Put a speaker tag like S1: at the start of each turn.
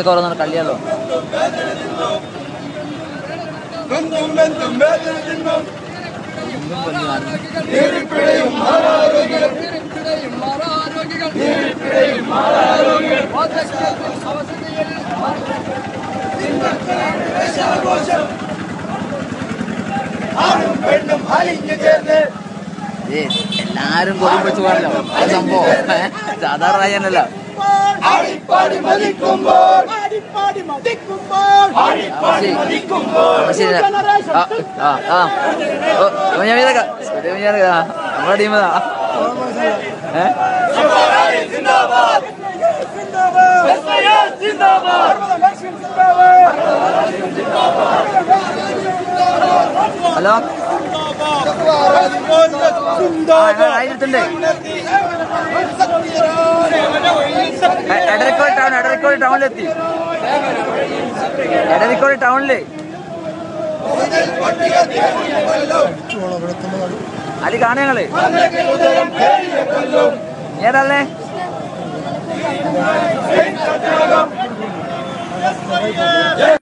S1: തുറന്നാണ് കല്യാണോ എല്ലാരും കൊടി പിടിച്ചു പോകാനല്ലോ സംഭവം സാധാരണ റായനല്ല നമ്മുടെ ടീമതാ ഹലോ ആയിരത്തുണ്ട് എടരിക്കോട് ടൗണിലെത്തി എടരിക്കോട് ടൗണില് അത് കാണുക ഞങ്ങള് ഏതാല്ലേ